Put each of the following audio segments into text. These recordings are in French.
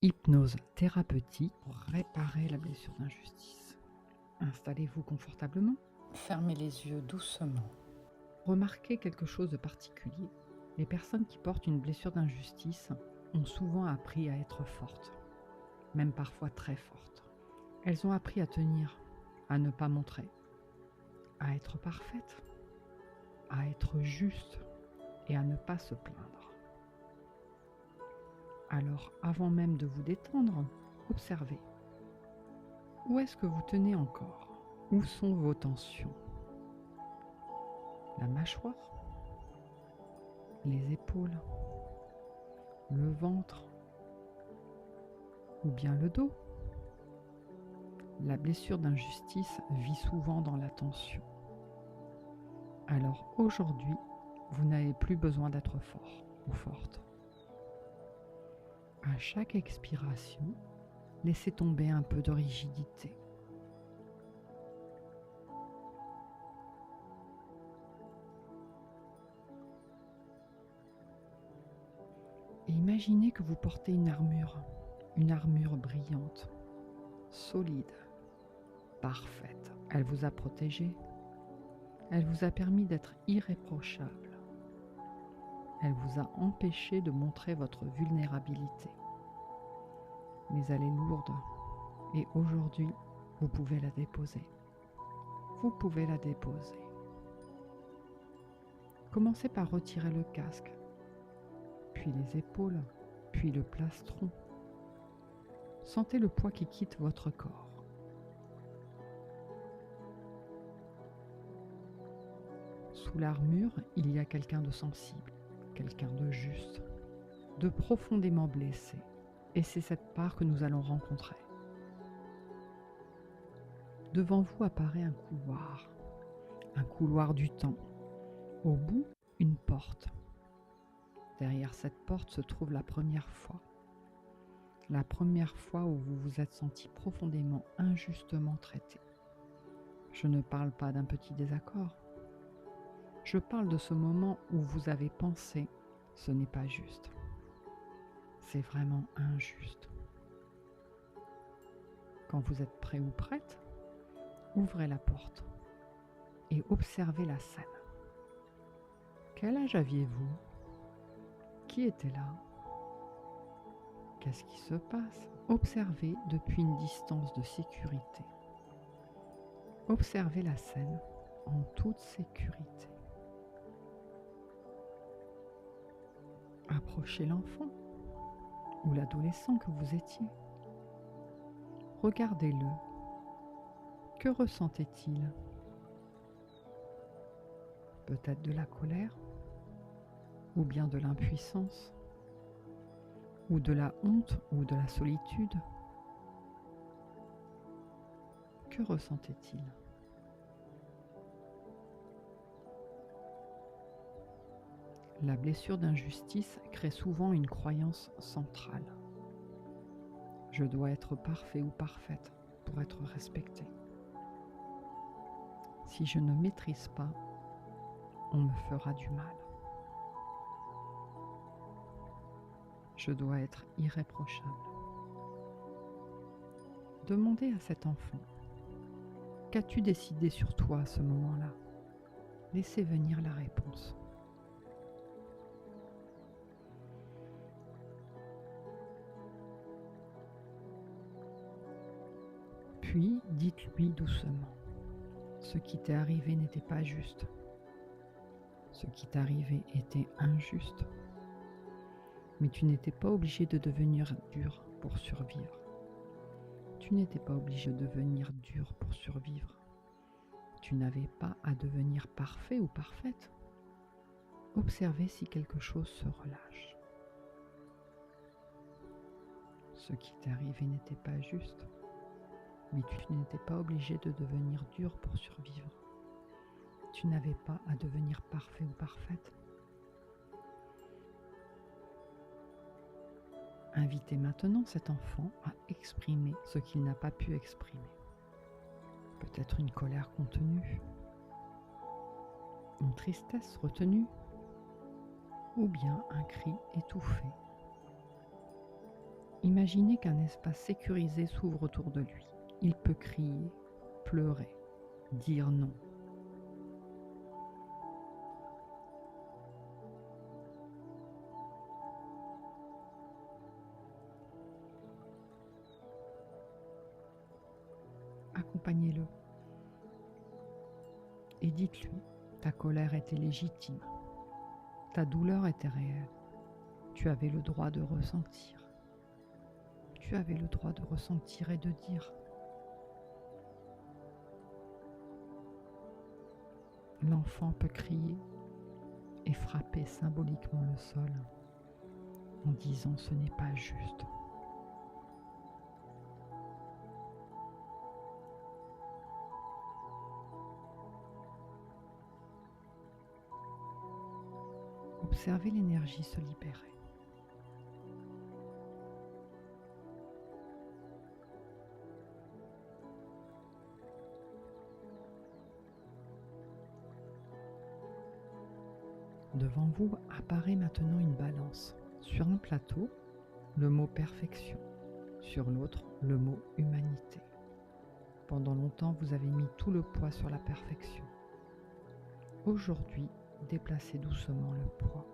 Hypnose thérapeutique pour réparer la blessure d'injustice. Installez-vous confortablement. Fermez les yeux doucement. Remarquez quelque chose de particulier. Les personnes qui portent une blessure d'injustice ont souvent appris à être fortes, même parfois très fortes. Elles ont appris à tenir, à ne pas montrer, à être parfaites, à être justes et à ne pas se plaindre. Alors, avant même de vous détendre, observez. Où est-ce que vous tenez encore? Où sont vos tensions? La mâchoire? Les épaules? Le ventre? Ou bien le dos? La blessure d'injustice vit souvent dans la tension. Alors aujourd'hui, vous n'avez plus besoin d'être fort ou forte. À chaque expiration, laissez tomber un peu de rigidité. Et imaginez que vous portez une armure brillante, solide, parfaite. Elle vous a protégé, elle vous a permis d'être irréprochable, elle vous a empêché de montrer votre vulnérabilité. Mais elle est lourde et aujourd'hui, vous pouvez la déposer. Vous pouvez la déposer. Commencez par retirer le casque, puis les épaules, puis le plastron. Sentez le poids qui quitte votre corps. Sous l'armure, il y a quelqu'un de sensible, quelqu'un de juste, de profondément blessé. Et c'est cette part que nous allons rencontrer. Devant vous apparaît un couloir du temps. Au bout, une porte. Derrière cette porte se trouve la première fois où vous vous êtes senti profondément injustement traité. Je ne parle pas d'un petit désaccord. Je parle de ce moment où vous avez pensé « ce n'est pas juste ». C'est vraiment injuste. Quand vous êtes prêt ou prête, ouvrez la porte et observez la scène. Quel âge aviez-vous? Qui était là? Qu'est-ce qui se passe? Observez depuis une distance de sécurité. Observez la scène en toute sécurité. Approchez l'enfant ou l'adolescent que vous étiez. Regardez-le. Que ressentait-il? Peut-être de la colère, ou bien de l'impuissance, ou de la honte, ou de la solitude. Que ressentait-il? La blessure d'injustice crée souvent une croyance centrale. Je dois être parfait ou parfaite pour être respecté. Si je ne maîtrise pas, on me fera du mal. Je dois être irréprochable. Demandez à cet enfant, qu'as-tu décidé sur toi à ce moment-là? Laissez venir la réponse. Puis, dites-lui doucement, ce qui t'est arrivé n'était pas juste. Ce qui t'est arrivé était injuste. Mais tu n'étais pas obligé de devenir dur pour survivre. Tu n'étais pas obligé de devenir dur pour survivre. Tu n'avais pas à devenir parfait ou parfaite. Observez si quelque chose se relâche. Ce qui t'est arrivé n'était pas juste. Mais tu n'étais pas obligé de devenir dur pour survivre. Tu n'avais pas à devenir parfait ou parfaite. Invitez maintenant cet enfant à exprimer ce qu'il n'a pas pu exprimer. Peut-être une colère contenue, une tristesse retenue, ou bien un cri étouffé. Imaginez qu'un espace sécurisé s'ouvre autour de lui. Il peut crier, pleurer, dire non. Accompagnez-le et dites-lui, ta colère était légitime, ta douleur était réelle, tu avais le droit de ressentir. Tu avais le droit de ressentir et de dire. L'enfant peut crier et frapper symboliquement le sol en disant ce n'est pas juste. Observez l'énergie se libérer. Devant vous apparaît maintenant une balance. Sur un plateau, le mot perfection. Sur l'autre, le mot humanité. Pendant longtemps, vous avez mis tout le poids sur la perfection. Aujourd'hui, déplacez doucement le poids.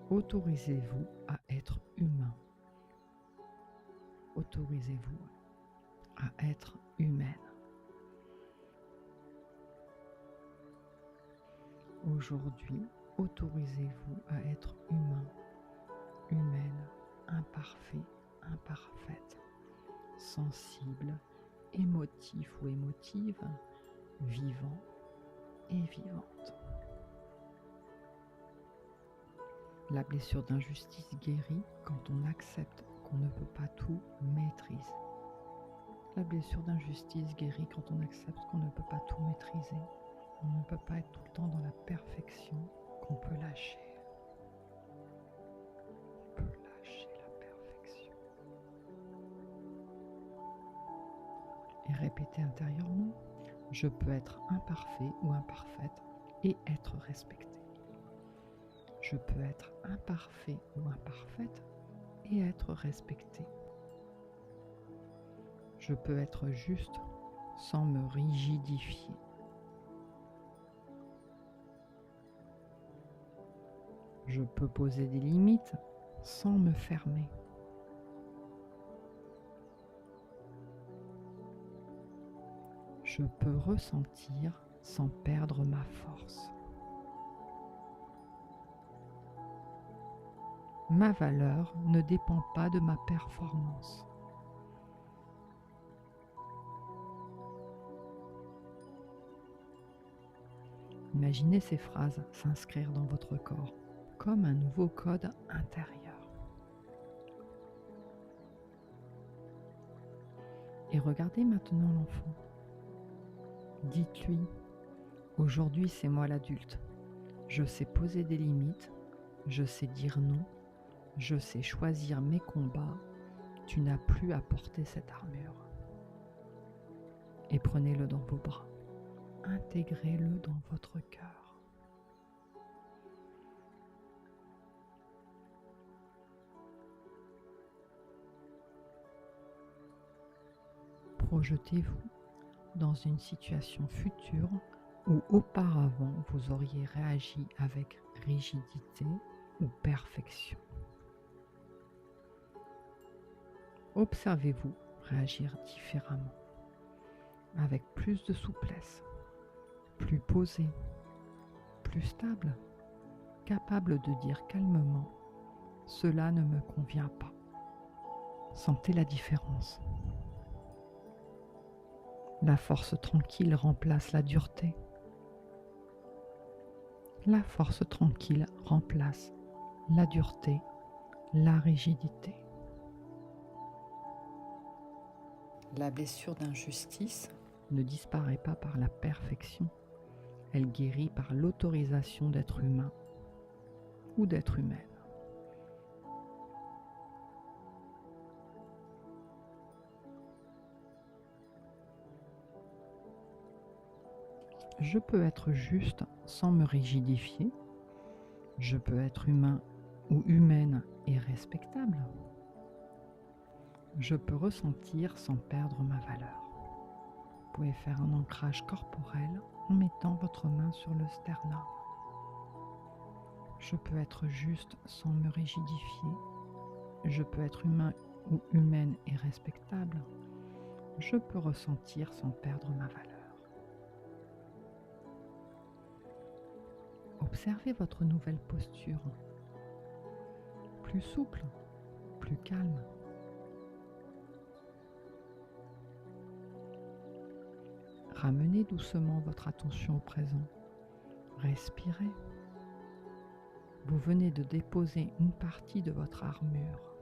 Autorisez-vous à être humain. Autorisez-vous à être humaine. Aujourd'hui, autorisez-vous à être humain, humaine, imparfait, imparfaite, sensible, émotif ou émotive, vivant et vivante. La blessure d'injustice guérit quand on accepte qu'on ne peut pas tout maîtriser. La blessure d'injustice guérit quand on accepte qu'on ne peut pas tout maîtriser. On ne peut pas être tout le temps dans la perfection, qu'on peut lâcher. On peut lâcher la perfection. Et répétez intérieurement, je peux être imparfait ou imparfaite et être respecté. Je peux être imparfait ou imparfaite et être respecté. Je peux être juste sans me rigidifier. Je peux poser des limites sans me fermer. Je peux ressentir sans perdre ma force. Ma valeur ne dépend pas de ma performance. Imaginez ces phrases s'inscrire dans votre corps comme un nouveau code intérieur. Et regardez maintenant l'enfant. Dites-lui, aujourd'hui c'est moi l'adulte. Je sais poser des limites, je sais dire non, je sais choisir mes combats, tu n'as plus à porter cette armure. Et prenez-le dans vos bras, intégrez-le dans votre cœur. Projetez-vous dans une situation future où auparavant vous auriez réagi avec rigidité ou perfection. Observez-vous réagir différemment, avec plus de souplesse, plus posé, plus stable, capable de dire calmement « cela ne me convient pas ». Sentez la différence. La force tranquille remplace la dureté. La force tranquille remplace la dureté, la rigidité. La blessure d'injustice ne disparaît pas par la perfection. Elle guérit par l'autorisation d'être humain ou d'être humaine. Je peux être juste sans me rigidifier. Je peux être humain ou humaine et respectable. Je peux ressentir sans perdre ma valeur. Vous pouvez faire un ancrage corporel en mettant votre main sur le sternum. Je peux être juste sans me rigidifier. Je peux être humain ou humaine et respectable. Je peux ressentir sans perdre ma valeur. Observez votre nouvelle posture. Plus souple, plus calme. Ramenez doucement votre attention au présent. Respirez. Vous venez de déposer une partie de votre armure.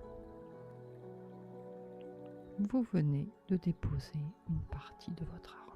Vous venez de déposer une partie de votre armure.